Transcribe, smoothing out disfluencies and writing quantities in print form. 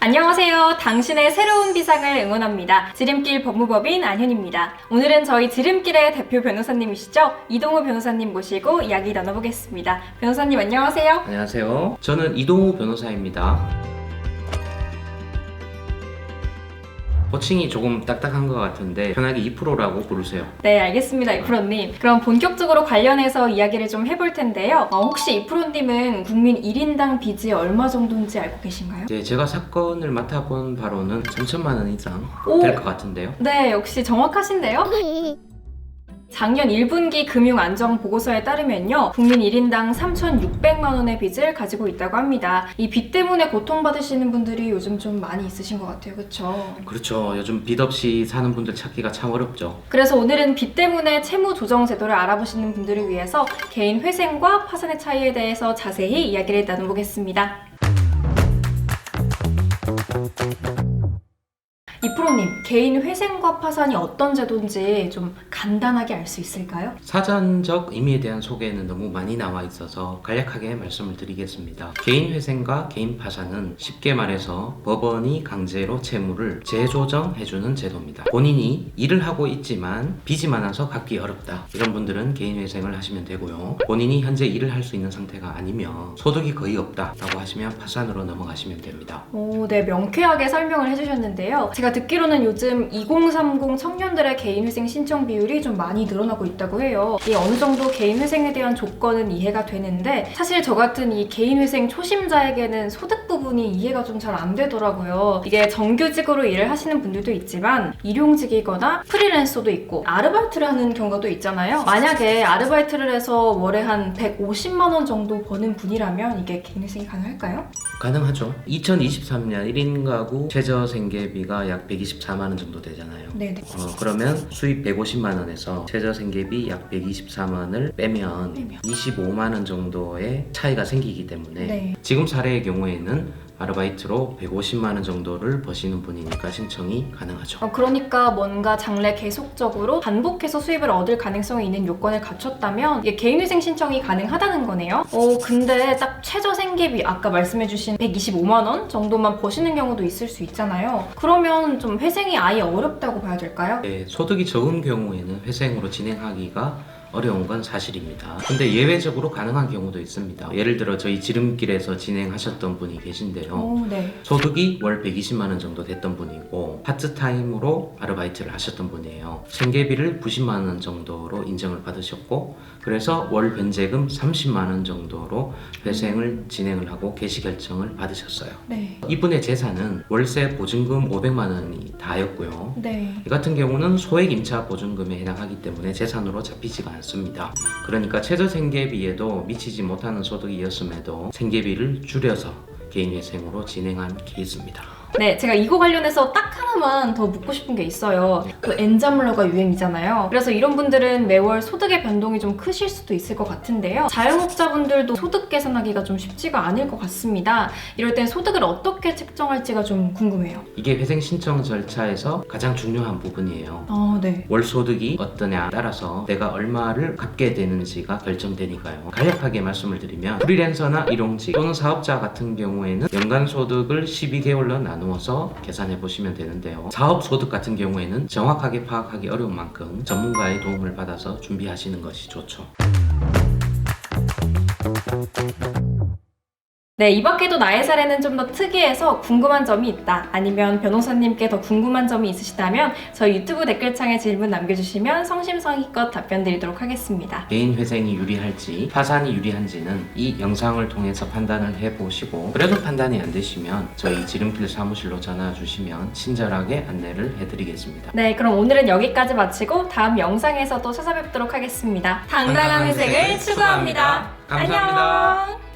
안녕하세요. 당신의 새로운 비상을 응원합니다. 지름길 법무법인 안현입니다. 오늘은 저희 지름길의 대표 변호사님이시죠? 이동우 변호사님 모시고 이야기 나눠보겠습니다. 변호사님 안녕하세요. 안녕하세요. 저는 이동우 변호사입니다. 호칭이 조금 딱딱한 것 같은데 편하게 2%라고 부르세요. 네, 알겠습니다. 이프로님. 그럼 본격적으로 관련해서 이야기를 좀 해볼 텐데요. 혹시 이프로님은 국민 1인당 빚이 얼마 정도인지 알고 계신가요? 제가 사건을 맡아본 바로는 3천만 원 이상 오! 될 것 같은데요. 네, 역시 정확하신데요? 작년 1분기 금융안정보고서에 따르면요, 국민 1인당 3,600만 원의 빚을 가지고 있다고 합니다. 이 빚 때문에 고통받으시는 분들이 요즘 좀 많이 있으신 것 같아요. 그렇죠? 그렇죠. 요즘 빚 없이 사는 분들 찾기가 참 어렵죠. 그래서 오늘은 빚 때문에 채무 조정 제도를 알아보시는 분들을 위해서 개인 회생과 파산의 차이에 대해서 자세히 이야기를 나눠보겠습니다. 이프로님, 개인 회생과 파산이 어떤 제도인지 좀 간단하게 알 수 있을까요? 사전적 의미에 대한 소개는 너무 많이 나와 있어서 간략하게 말씀을 드리겠습니다. 개인 회생과 개인 파산은 쉽게 말해서 법원이 강제로 채무를 재조정해주는 제도입니다. 본인이 일을 하고 있지만 빚이 많아서 갚기 어렵다, 이런 분들은 개인 회생을 하시면 되고요. 본인이 현재 일을 할 수 있는 상태가 아니면 소득이 거의 없다 라고 하시면 파산으로 넘어가시면 됩니다. 네, 명쾌하게 설명을 해주셨는데요. 제가 듣기로는 요즘 2030 청년들의 개인회생 신청 비율이 좀 많이 늘어나고 있다고 해요. 이 어느 정도 개인회생에 대한 조건은 이해가 되는데, 사실 저 같은 이 개인회생 초심자에게는 소득 부분이 이해가 좀 잘 안 되더라고요. 이게 정규직으로 일을 하시는 분들도 있지만 일용직이거나 프리랜서도 있고 아르바이트를 하는 경우가 또 있잖아요. 만약에 아르바이트를 해서 월에 한 150만 원 정도 버는 분이라면 이게 개인회생이 가능할까요? 가능하죠. 2023년 1인 가구 최저생계비가 약 124만 원 정도 되잖아요. 네네. 그러면 수입 150만 원에서 최저생계비 약 124만 원을 빼면 25만 원 정도의 차이가 생기기 때문에 네. 지금 사례의 경우에는 아르바이트로 150만 원 정도를 버시는 분이니까 신청이 가능하죠. 그러니까 뭔가 장래 계속적으로 반복해서 수입을 얻을 가능성이 있는 요건을 갖췄다면 이게 개인회생 신청이 가능하다는 거네요. 근데 딱 최저생계비 아까 말씀해주신 125만 원 정도만 버시는 경우도 있을 수 있잖아요. 그러면 좀 회생이 아예 어렵다고 봐야 될까요? 네, 소득이 적은 경우에는 회생으로 진행하기가 어려운 건 사실입니다. 근데 예외적으로 가능한 경우도 있습니다. 예를 들어 저희 지름길에서 진행하셨던 분이 계신데요. 네. 소득이 월 120만 원 정도 됐던 분이고 파트타임으로 아르바이트를 하셨던 분이에요. 생계비를 90만 원 정도로 인정을 받으셨고, 그래서 월 변제금 30만 원 정도로 회생을 진행을 하고 개시 결정을 받으셨어요. 네. 이분의 재산은 월세 보증금 500만 원이 다였고요. 네. 이 같은 경우는 소액 임차 보증금에 해당하기 때문에 재산으로 잡히지가 않습니다. 그러니까 최저 생계비에도 미치지 못하는 소득이었음에도 생계비를 줄여서 개인회생으로 진행한 케이스입니다. 네, 제가 이거 관련해서 딱 하나만 더 묻고 싶은 게 있어요. 그 엔잡러가 유행이잖아요. 그래서 이런 분들은 매월 소득의 변동이 좀 크실 수도 있을 것 같은데요. 자영업자분들도 소득 계산하기가 좀 쉽지가 않을 것 같습니다. 이럴 땐 소득을 어떻게 책정할지가 좀 궁금해요. 이게 회생 신청 절차에서 가장 중요한 부분이에요. 네. 월 소득이 어떠냐에 따라서 내가 얼마를 갚게 되는지가 결정되니까요. 간략하게 말씀을 드리면 프리랜서나 일용직 또는 사업자 같은 경우에는 연간 소득을 12개월로 나누어서 계산해 보시면 되는데요. 사업 소득 같은 경우에는 정확하게 파악하기 어려운 만큼 전문가의 도움을 받아서 준비하시는 것이 좋죠. 네, 이 밖에도 나의 사례는 좀 더 특이해서 궁금한 점이 있다, 아니면 변호사님께 더 궁금한 점이 있으시다면 저희 유튜브 댓글창에 질문 남겨주시면 성심성의껏 답변 드리도록 하겠습니다. 개인 회생이 유리할지 파산이 유리한지는 이 영상을 통해서 판단을 해보시고, 그래도 판단이 안 되시면 저희 지름길 사무실로 전화 주시면 친절하게 안내를 해드리겠습니다. 네, 그럼 오늘은 여기까지 마치고 다음 영상에서 또 찾아뵙도록 하겠습니다. 당당한 회생을 추구합니다. 감사합니다. 안녕.